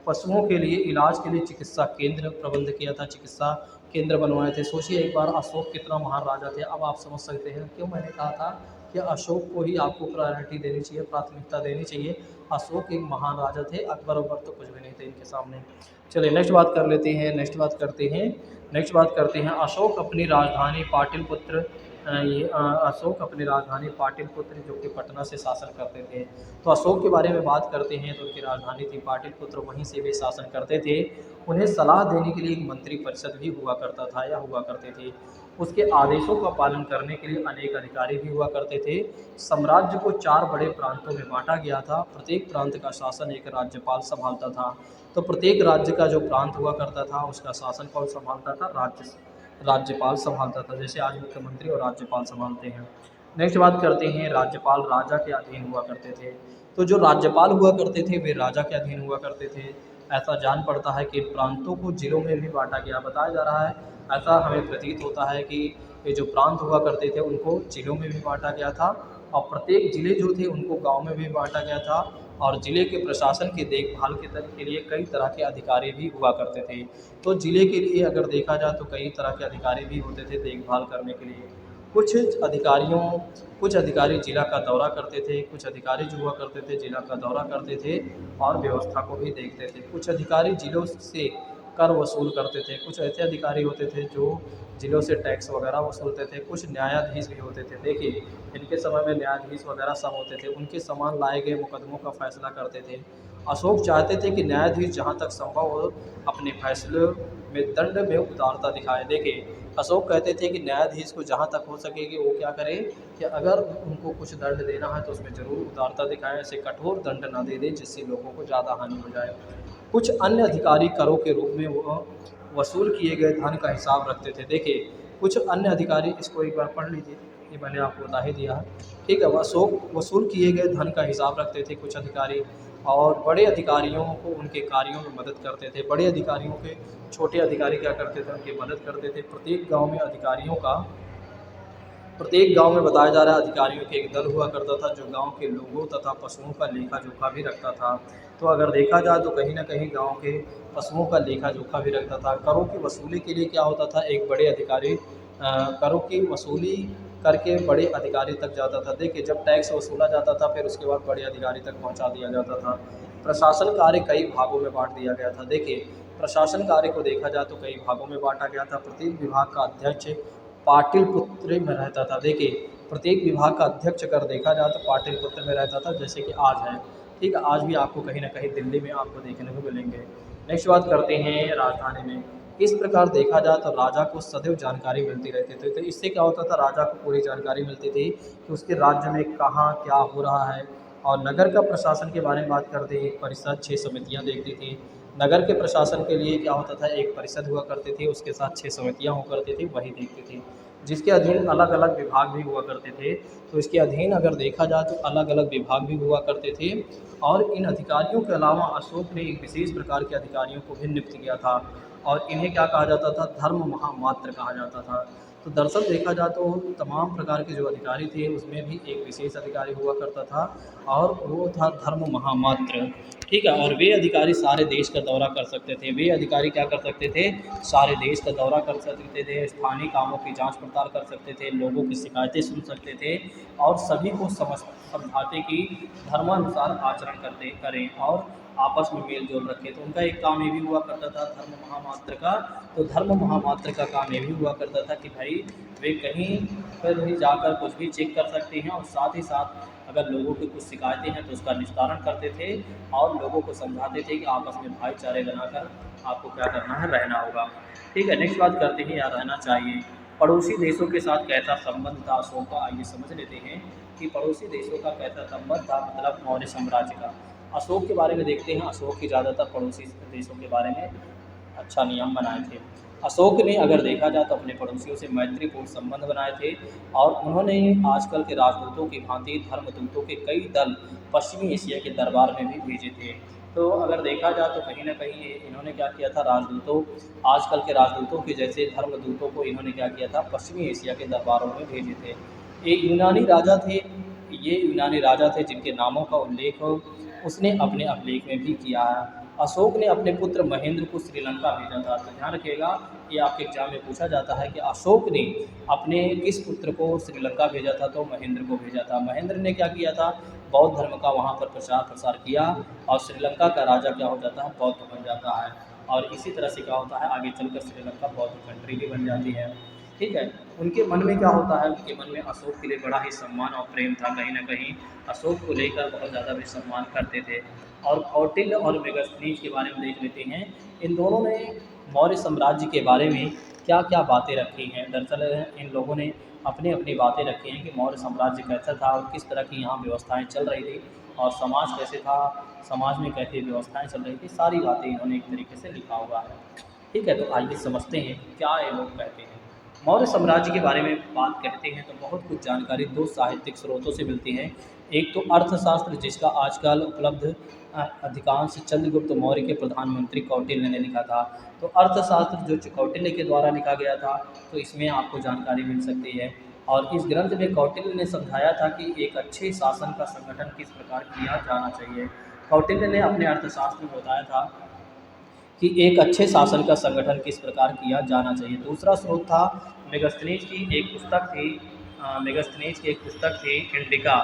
पशुओं के लिए इलाज के लिए चिकित्सा केंद्र प्रबंध किया था, चिकित्सा केंद्र बनवाए थे। सोचिए एक बार अशोक कितना महान राजा थे। अब आप समझ सकते हैं क्यों मैंने कहा था कि अशोक को ही आपको प्रायोरिटी देनी चाहिए, प्राथमिकता देनी चाहिए। अशोक एक महान राजा थे, अकबर अकबर तो कुछ भी नहीं थे इनके सामने। चलिए नेक्स्ट बात करते हैं अशोक अपनी राजधानी पाटलिपुत्र जो कि पटना से शासन करते थे। तो अशोक के बारे में बात करते हैं तो उनकी राजधानी थी पाटलिपुत्र, वहीं से वे शासन करते थे। उन्हें सलाह देने के लिए एक मंत्री परिषद भी हुआ करते थे। उसके आदेशों का पालन करने के लिए अनेक अधिकारी भी हुआ करते थे। साम्राज्य को 4 बड़े प्रांतों में बांटा गया था। प्रत्येक प्रांत का शासन एक राज्यपाल संभालता था। तो प्रत्येक राज्य का जो प्रांत हुआ करता था उसका शासन कौन संभालता था, राज्यपाल संभालता था, जैसे आज मुख्यमंत्री और राज्यपाल संभालते हैं। नेक्स्ट बात करते हैं राज्यपाल राजा के अधीन हुआ करते थे। तो जो राज्यपाल हुआ करते थे वे राजा के अधीन हुआ करते थे। ऐसा जान पड़ता है कि प्रांतों को जिलों में भी बांटा गया, बताया जा रहा है। ऐसा हमें प्रतीत होता है कि ये जो प्रांत हुआ करते थे उनको जिलों में भी बांटा गया था और प्रत्येक जिले जो थे उनको गांव में भी बांटा गया था और जिले के प्रशासन की देखभाल के लिए कई तरह के अधिकारी भी हुआ करते थे। तो जिले के लिए अगर देखा जाए तो कई तरह के अधिकारी भी होते थे देखभाल करने के लिए। कुछ अधिकारी जिला का दौरा करते थे, कुछ अधिकारी जो हुआ करते थे जिला का दौरा करते थे और व्यवस्था को भी देखते थे। कुछ अधिकारी जिलों से कर वसूल करते थे, कुछ ऐसे अधिकारी होते थे जो जिलों से टैक्स वगैरह वसूलते थे, कुछ न्यायाधीश भी होते थे। देखिए इनके समय में न्यायाधीश वगैरह सब होते थे, उनके समान लाए गए मुकदमों का फैसला करते थे। अशोक चाहते थे कि न्यायाधीश जहाँ तक संभव हो अपने फैसले में दंड में उदारता दिखाए। देखिए अशोक कहते थे कि न्यायाधीश को जहाँ तक हो सके कि वो क्या करे कि अगर उनको कुछ दंड देना है तो उसमें ज़रूर उदारता दिखाएं, ऐसे कठोर दंड ना दे दें जिससे लोगों को ज़्यादा हानि हो जाए। कुछ अन्य अधिकारी करों के रूप में वो वसूल किए गए धन का हिसाब रखते थे। देखिए कुछ अन्य अधिकारी, इसको एक बार पढ़ लीजिए, ये मैंने आपको बता ही दिया है। ठीक है, अशोक वसूल किए गए धन का हिसाब रखते थे कुछ अधिकारी और बड़े अधिकारियों को उनके कार्यों में मदद करते थे। बड़े अधिकारियों के छोटे अधिकारी क्या करते थे, उनकी मदद करते थे। प्रत्येक गांव में बताया जा रहा है अधिकारियों के एक दल हुआ करता था जो गांव के लोगों तथा पशुओं का लेखा जोखा भी रखता था। तो अगर देखा जाए तो कहीं ना कहीं गांव के पशुओं का लेखा जोखा भी रखता था। करों की वसूली के लिए क्या होता था, एक बड़े अधिकारी करों की वसूली करके बड़े अधिकारी तक जाता था। देखिए, जब टैक्स वसूला जाता था फिर उसके बाद बड़े अधिकारी तक पहुंचा दिया जाता था। प्रशासन कार्य कई भागों में बांट दिया गया था। देखिए, प्रशासन कार्य को देखा जाए तो कई भागों में बांटा गया था। प्रत्येक विभाग का अध्यक्ष पाटलिपुत्र में रहता था। देखिए, प्रत्येक विभाग का अध्यक्ष अगर देखा जाए तो पाटलिपुत्र में रहता था, जैसे कि आज है। ठीक है, आज भी आपको कहीं ना कहीं दिल्ली में आपको देखने को मिलेंगे। नेक्स्ट बात करते हैं राजधानी में। इस प्रकार देखा जाए तो राजा को सदैव जानकारी मिलती रहती थी। तो इससे क्या होता था, राजा को पूरी जानकारी मिलती थी कि उसके राज्य में कहाँ क्या हो रहा है। और नगर का प्रशासन के बारे में बात करते हैं, एक परिषद 6 समितियाँ देखती थी। नगर के प्रशासन के लिए क्या होता था, एक परिषद हुआ करती थी, उसके साथ 6 समितियाँ हुआ करती थी, वही देखती थी, जिसके अधीन अलग अलग विभाग भी हुआ करते थे। तो इसके अधीन अगर देखा जाए तो अलग अलग विभाग भी हुआ करते थे। और इन अधिकारियों के अलावा अशोक ने एक विशेष प्रकार के अधिकारियों को भी नियुक्त किया था, और इन्हें क्या कहा जाता था, धर्म महामात्र कहा जाता था। तो दरअसल देखा जाए तो तमाम प्रकार के जो अधिकारी थे उसमें भी एक विशेष अधिकारी हुआ करता था, और वो था धर्म महामात्र। ठीक है, और वे अधिकारी सारे देश का दौरा कर सकते थे। वे अधिकारी क्या कर सकते थे, सारे देश का दौरा कर सकते थे, स्थानीय कामों की जांच पड़ताल कर सकते थे, लोगों की शिकायतें सुन सकते थे, और सभी को समझाते कि धर्मानुसार आचरण करते करें और आपस में मेल जोल रखें। तो उनका एक काम ये भी हुआ करता था धर्म महामात्र का। तो धर्म महामात्र का काम ये भी हुआ करता था कि भाई वे कहीं पर भी जाकर कुछ भी चेक कर सकते हैं, और साथ ही साथ अगर लोगों की कुछ शिकायतें हैं तो उसका निस्तारण करते थे, और लोगों को समझाते थे कि आपस में भाईचारे बनाकर आपको क्या करना है, रहना होगा। ठीक है, नेक्स्ट बात करते हैं, यहाँ रहना चाहिए। पड़ोसी देशों के साथ कैसा संबंध था अशोक का, आइए समझ लेते हैं कि पड़ोसी देशों का कैसा संबंध था, मतलब मौर्य साम्राज्य का। अशोक के बारे में देखते हैं। अशोक की ज़्यादातर पड़ोसी देशों के बारे में अच्छा नियम बनाए थे। अशोक ने अगर देखा जाए तो अपने पड़ोसियों से मैत्रीपूर्ण संबंध बनाए थे, और उन्होंने आजकल के राजदूतों की भांति धर्मदूतों के कई दल पश्चिमी एशिया के दरबार में भी भेजे थे। तो अगर देखा जाए तो कहीं ना कहीं इन्होंने क्या किया था, राजदूतों, आजकल के राजदूतों के जैसे धर्मदूतों को इन्होंने क्या किया था, पश्चिमी एशिया के दरबारों में भेजे थे। एक यूनानी राजा थे, ये यूनानी राजा थे जिनके नामों का उल्लेख उसने अपने अभिलेख में भी किया है। अशोक ने अपने पुत्र महेंद्र को श्रीलंका भेजा था। तो ध्यान रखिएगा, ये आपके एग्जाम में पूछा जाता है कि अशोक ने अपने किस पुत्र को श्रीलंका भेजा था, तो महेंद्र को भेजा था। महेंद्र ने क्या किया था, बौद्ध धर्म का वहाँ पर प्रचार प्रसार किया, और श्रीलंका का राजा क्या हो जाता है, बौद्ध बन जाता है। और इसी तरह से क्या होता है, आगे चलकर श्रीलंका बौद्ध कंट्री भी बन जाती है। ठीक है, उनके मन में क्या होता है, उनके मन में अशोक के लिए बड़ा ही सम्मान और प्रेम था। कहीं ना कहीं अशोक को लेकर बहुत ज़्यादा भी सम्मान करते थे। और कौटिल्य और मेगास्थनीज के बारे में देख लेते हैं। इन दोनों ने मौर्य साम्राज्य के बारे में क्या क्या बातें रखी हैं। दरअसल इन लोगों ने अपनी अपनी बातें रखी हैं कि मौर्य साम्राज्य कैसा था और किस तरह की यहाँ व्यवस्थाएं चल रही थी, और समाज कैसे था, समाज में कैसी व्यवस्थाएं चल रही थी, सारी बातें इन्होंने एक तरीके से लिखा हुआ है। ठीक है, तो आइए समझते हैं क्या ये लोग कहते हैं। मौर्य साम्राज्य के बारे में बात करते हैं तो बहुत कुछ जानकारी दो साहित्यिक स्रोतों से मिलती है। एक तो अर्थशास्त्र, जिसका आजकल उपलब्ध अधिकांश चंद्रगुप्त मौर्य के प्रधानमंत्री कौटिल्य ने लिखा था। तो अर्थशास्त्र जो कौटिल्य के द्वारा लिखा गया था, तो इसमें आपको जानकारी मिल सकती है। और इस ग्रंथ में कौटिल्य ने समझाया था कि एक अच्छे शासन का संगठन किस प्रकार किया जाना चाहिए। कौटिल्य ने अपने अर्थशास्त्र में बताया था कि एक अच्छे शासन का संगठन किस प्रकार किया जाना चाहिए। दूसरा स्रोत था मेगास्थनीज की एक पुस्तक थी, मेगास्थनीज की एक पुस्तक थी इंडिका।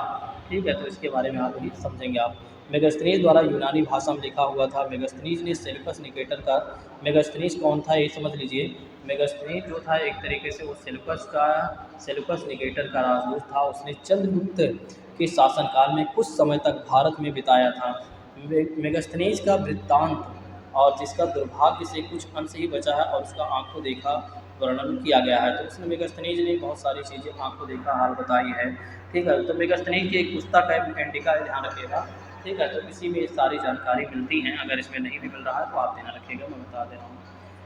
ठीक है, तो इसके बारे में आप भी समझेंगे। आप मेगास्थनीज द्वारा यूनानी भाषा में लिखा हुआ था। मेगास्थनीज ने सेल्यूकस निकेटर का, मेगास्थनीज कौन था ये समझ लीजिए। मेगास्थनीज जो था एक तरीके से वो सेल्यूकस निकेटर का राजदूत था। उसने चंद्रगुप्त के शासनकाल में कुछ समय तक भारत में बिताया था। मेगास्थनीज का वृत्तांत, और जिसका दुर्भाग्य से कुछ अंश ही बचा है और उसका आंखों देखा वर्णन किया गया है। तो उसमें मेगास्थनीज ने बहुत सारी चीज़ें आंखों देखा हाल बताई है। ठीक है, तो मेगास्थनीज की एक पुस्तक है इंडिका, ध्यान रखिएगा। ठीक है, तो इसी में सारी जानकारी मिलती हैं। अगर इसमें नहीं भी मिल रहा है तो आप ध्यान रखिएगा, मैं बता दे रहा हूँ।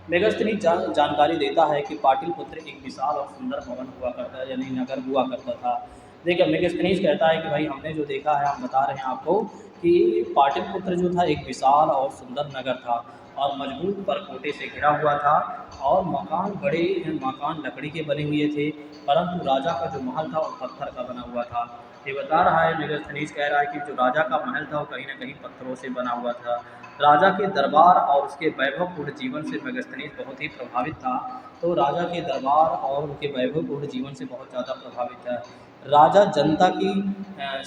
मेगास्थनीज जानकारी देता है कि पाटलिपुत्र एक विशाल और सुंदर भवन हुआ करता है, यानी नगर हुआ करता था। देखिए, मेगास्थनीज कहता है कि भाई हमने जो देखा है, हम बता रहे हैं आपको कि पाटलिपुत्र जो था एक विशाल और सुंदर नगर था, और मजबूत परकोटे से घिरा हुआ था और मकान लकड़ी के बने हुए थे, परंतु राजा का जो महल था वो पत्थर का बना हुआ था। ये बता रहा है, मेगास्थनीज कह रहा है कि जो राजा का महल था वो कहीं न कहीं पत्थरों से बना हुआ था। राजा के दरबार और उसके वैभवपूर्ण जीवन से मेगास्थनीज बहुत ही प्रभावित था। तो राजा के दरबार और उनके वैभवपूर्ण जीवन से बहुत ज़्यादा प्रभावित है। राजा जनता की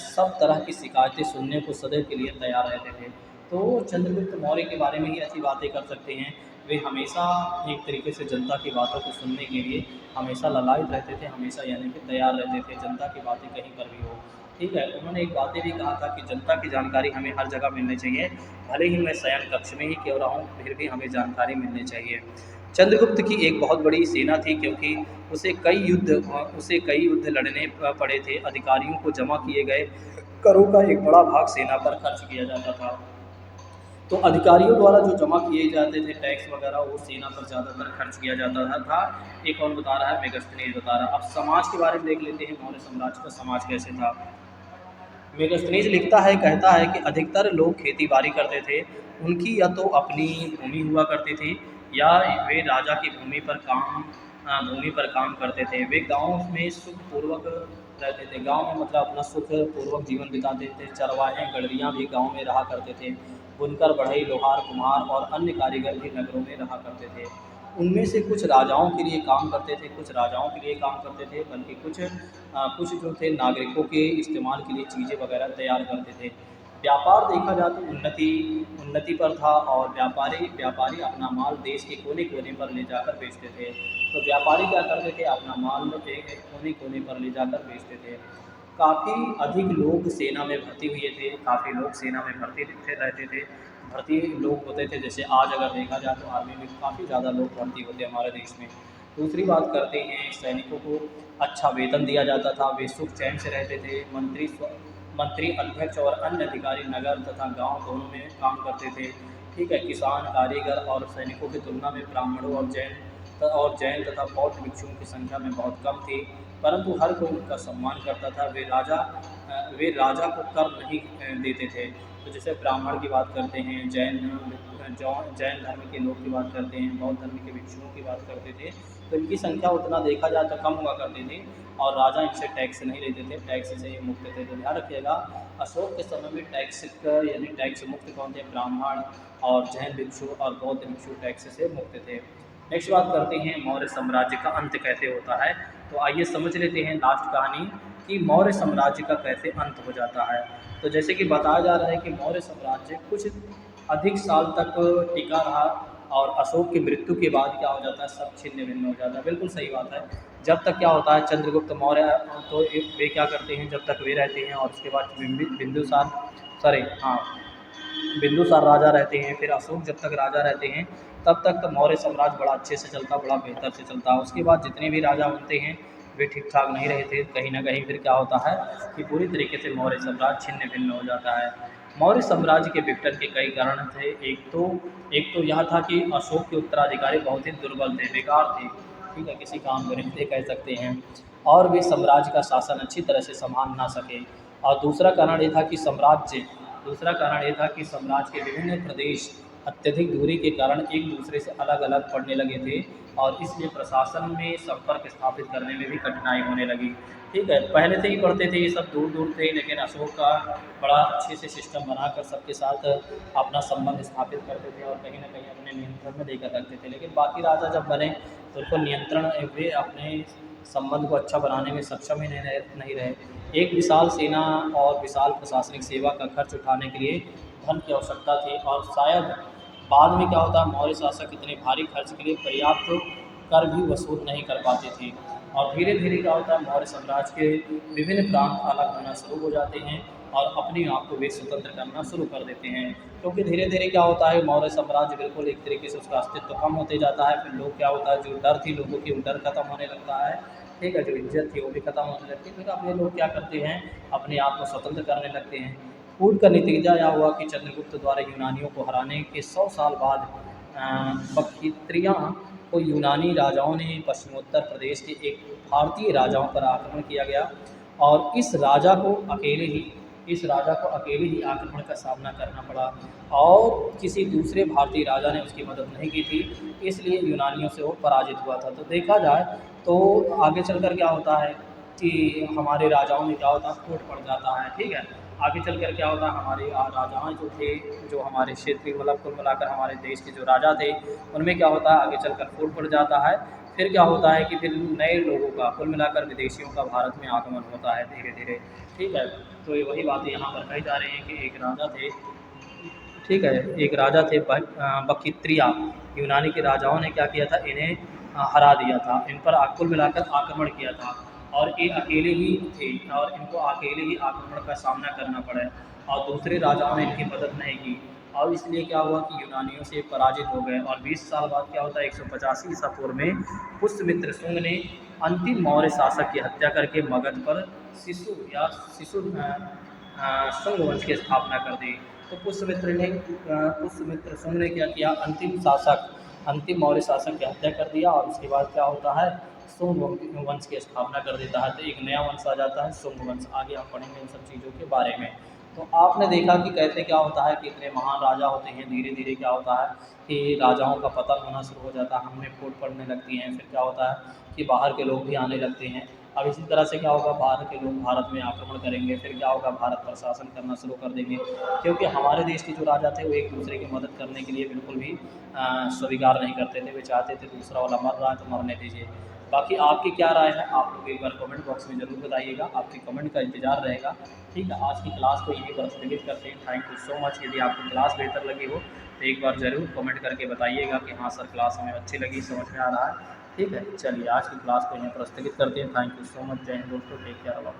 सब तरह की शिकायतें सुनने को सदैव के लिए तैयार रहते थे। तो चंद्रगुप्त मौर्य के बारे में ही ऐसी बातें कर सकते हैं। वे हमेशा एक तरीके से जनता की बातों को सुनने के लिए हमेशा ललायत रहते थे, हमेशा यानी कि तैयार रहते थे, जनता की बातें कहीं पर भी हो। ठीक है, उन्होंने एक बातें भी कहा था कि जनता की जानकारी हमें हर जगह मिलनी चाहिए, भले ही मैं शयन कक्ष में ही क्यों रहा हूँ, फिर भी हमें जानकारी मिलनी चाहिए। चंद्रगुप्त की एक बहुत बड़ी सेना थी, क्योंकि उसे कई युद्ध लड़ने पड़े थे। अधिकारियों को जमा किए गए करों का एक बड़ा भाग सेना पर खर्च किया जाता था। तो अधिकारियों द्वारा जो जमा किए जाते थे टैक्स वगैरह, वो सेना पर ज़्यादातर खर्च किया जाता था। एक और बता रहा है, मेगास्थनीज बता रहा है। अब समाज के बारे में देख लेते हैं, मौर्य साम्राज्य का समाज कैसे था। मेगास्थनीज लिखता है, कहता है कि अधिकतर लोग खेती बाड़ी करते थे। उनकी या तो अपनी भूमि हुआ करती थी, या वे राजा की भूमि पर काम करते थे। वे गाँव में सुखपूर्वक रहते थे। गाँव में मतलब अपना सुखपूर्वक जीवन बिताते थे। चरवाहे गड़रियाँ भी गाँव में रहा करते थे। बुनकर, बढ़ई, लोहार, कुम्हार और अन्य कारीगर भी नगरों में रहा करते थे। उनमें से कुछ राजाओं के लिए काम करते थे, कुछ राजाओं के लिए काम करते थे, बल्कि कुछ जो थे नागरिकों के इस्तेमाल के लिए चीज़ें वगैरह तैयार करते थे। व्यापार देखा जाए तो उन्नति पर था, और व्यापारी अपना माल देश के कोने-कोने पर ले जाकर बेचते थे। तो व्यापारी क्या करते थे, अपना माल एक कोने-कोने पर ले जाकर बेचते थे। काफ़ी अधिक लोग सेना में भर्ती हुए थे, काफ़ी लोग सेना में रहते थे। भर्ती लोग होते थे, जैसे आज अगर देखा जाए तो आर्मी में काफ़ी ज़्यादा लोग भर्ती होते हैं हमारे देश में। दूसरी बात करते हैं, सैनिकों को अच्छा वेतन दिया जाता था, वे सुख चैन से रहते थे। मंत्री, अध्यक्ष और अन्य अधिकारी नगर तथा गांव दोनों में काम करते थे। ठीक है, किसान, कारीगर और सैनिकों की तुलना में ब्राह्मणों और जैन तथा बौद्ध भिक्षुओं की संख्या में बहुत कम थी, परंतु हर कोई उनका सम्मान करता था। वे राजा को कर नहीं देते थे। तो जैसे ब्राह्मण की बात करते हैं, जैन धर्म के लोग की बात करते हैं, बौद्ध धर्म के भिक्षुओं की बात करते थे, तो इनकी संख्या उतना देखा जाए तो कम हुआ करती थी, और राजा इनसे टैक्स नहीं लेते थे, टैक्स से ये मुक्त थे। तो ध्यान रखिएगा, अशोक के समय में यानी टैक्स मुक्त कौन थे, ब्राह्मण और जैन भिक्षु और बौद्ध भिक्षु टैक्स से मुक्त थे। नेक्स्ट बात करते हैं, मौर्य साम्राज्य का अंत कैसे होता है। तो आइए समझ लेते हैं लास्ट कहानी कि मौर्य साम्राज्य का कैसे अंत हो जाता है। तो जैसे कि बताया जा रहा है कि मौर्य साम्राज्य कुछ अधिक साल तक टिका रहा, और अशोक की मृत्यु के बाद क्या हो जाता है, सब छिन्न भिन्न हो जाता है। बिल्कुल सही बात है। जब तक क्या होता है, चंद्रगुप्त मौर्य तो वे क्या करते हैं, जब तक वे रहते हैं, और उसके बाद बिंदुसार राजा रहते हैं, फिर अशोक जब तक राजा रहते हैं, तब तक तो मौर्य साम्राज्य बड़ा अच्छे से चलता, बड़ा बेहतर से चलता है। उसके बाद जितने भी राजा बनते हैं वे ठीक ठाक नहीं रहे थे, कहीं ना कहीं फिर क्या होता है कि पूरी तरीके से मौर्य साम्राज्य छिन्न भिन्न हो जाता है। मौर्य साम्राज्य के विघटन के कई कारण थे। एक तो यह था कि अशोक के उत्तराधिकारी बहुत ही दुर्बल थे, बेकार थे, ठीक है, किसी काम के नहीं थे कह सकते हैं, और वे साम्राज्य का शासन अच्छी तरह से संभाल ना सके। और दूसरा कारण ये था कि साम्राज्य के विभिन्न प्रदेश अत्यधिक दूरी के कारण एक दूसरे से अलग अलग पड़ने लगे थे, और इसलिए प्रशासन में संपर्क स्थापित करने में भी कठिनाई होने लगी। ठीक है, पहले से ही पढ़ते थे, ये सब दूर दूर थे, लेकिन अशोक का बड़ा अच्छे से सिस्टम बनाकर सबके साथ अपना संबंध स्थापित करते थे, और कहीं ना कहीं अपने नियंत्रण में लेकर रखते थे। लेकिन बाकी राजा जब बने तो उनको वे अपने संबंध को अच्छा बनाने में सक्षम ही नहीं रहे। एक विशाल सेना और विशाल प्रशासनिक सेवा का खर्च उठाने के लिए धन की आवश्यकता थी, और शायद बाद में क्या होता, मौर्य शासक इतने भारी खर्च के लिए पर्याप्त कर भी वसूल नहीं कर पाते थे, और धीरे धीरे क्या होता है, मौर्य साम्राज्य के विभिन्न प्रांत अलग होना शुरू हो जाते हैं, और अपने आप को वे स्वतंत्र करना शुरू कर देते हैं। क्योंकि धीरे धीरे क्या होता है, मौर्य साम्राज्य बिल्कुल एक तरीके से उसका अस्तित्व कम होते जाता है। फिर लोग क्या होता है, जो डर थी लोगों की, वो डर खत्म होने लगता है। ठीक है, जो इज्जत थी वो भी खत्म होने लगती है। फिर अब ये लोग क्या करते हैं, अपने आप को स्वतंत्र करने लगते हैं। कूट का नतीजा यह हुआ कि चंद्रगुप्त द्वारा यूनानियों को हराने के 100 साल बाद बख्तियारियां को यूनानी राजाओं ने पश्चिमोत्तर प्रदेश के एक भारतीय राजाओं पर आक्रमण किया गया, और इस राजा को अकेले ही इस राजा को अकेले ही आक्रमण का सामना करना पड़ा और किसी दूसरे भारतीय राजा ने उसकी मदद नहीं की थी, इसलिए यूनानियों से वो पराजित हुआ था। तो देखा जाए तो आगे चलकर क्या होता है कि हमारे राजाओं में क्या होता है, फूट पड़ जाता है, ठीक है। आगे चलकर क्या होता है, हमारे राजाएँ जो थे, जो हमारे क्षेत्रीय मतलब कुल मिलाकर हमारे देश के जो राजा थे, उनमें क्या होता है आगे चलकर फूट पड़ जाता है। फिर क्या होता है कि फिर नए लोगों का कुल मिलाकर विदेशियों का भारत में आगमन होता है धीरे-धीरे, ठीक है। तो ये वही बातें यहाँ पर कही जा रही हैं कि एक राजा थे, ठीक है, एक राजा थे बकट्रिया, यूनानी के राजाओं ने क्या किया था, इन्हें हरा दिया था, इन पर कुल मिलाकर आक्रमण किया था और ये अकेले ही थे और इनको अकेले ही आक्रमण का सामना करना पड़ा और दूसरे राजाओं ने इनकी मदद नहीं की और इसलिए क्या हुआ कि यूनानियों से पराजित हो गए। और 20 साल बाद क्या होता है, 185 ईसा पूर्व में पुष्यमित्र शुंग ने अंतिम मौर्य शासक की हत्या करके मगध पर शिशु शुंग वंश की स्थापना कर दी। तो पुष्यमित्र शुंग ने क्या किया, अंतिम मौर्य शासक की हत्या कर दिया और उसके बाद क्या होता है, शुंग वंश की स्थापना कर देता है। तो एक नया वंश आ जाता है, शुंग वंश। आगे हम पढ़ेंगे इन सब चीज़ों के बारे में। तो आपने देखा कि कैसे क्या होता है कि इतने महान राजा होते हैं, धीरे धीरे क्या होता है कि राजाओं का पतन होना शुरू हो जाता है, हमें फूट पड़ने लगती हैं। फिर क्या होता है कि बाहर के लोग भी आने लगते हैं। अब इसी तरह से क्या होगा, बाहर के लोग भारत में आक्रमण करेंगे, फिर क्या होगा, भारत पर शासन करना शुरू कर देंगे, क्योंकि हमारे देश के जो राजा थे वो एक दूसरे की मदद करने के लिए बिल्कुल भी स्वीकार नहीं करते थे। वे चाहते थे दूसरा वाला मर रहा है तो मरने दीजिए। बाकी आपकी क्या राय है, आप लोग एक बार कमेंट बॉक्स में ज़रूर बताइएगा, आपके कमेंट का इंतज़ार रहेगा, ठीक है। आज की क्लास को यहीं पर स्थगित करते हैं। Thank you so much. यदि आपको क्लास बेहतर लगी हो तो एक बार ज़रूर कमेंट करके बताइएगा कि हाँ सर, क्लास हमें अच्छी लगी, समझ में आ रहा है, ठीक है। चलिए आज की क्लास को यहीं पर स्थगित करते हैं। Thank you so much. जय हिंद दोस्तों, टेक केयर।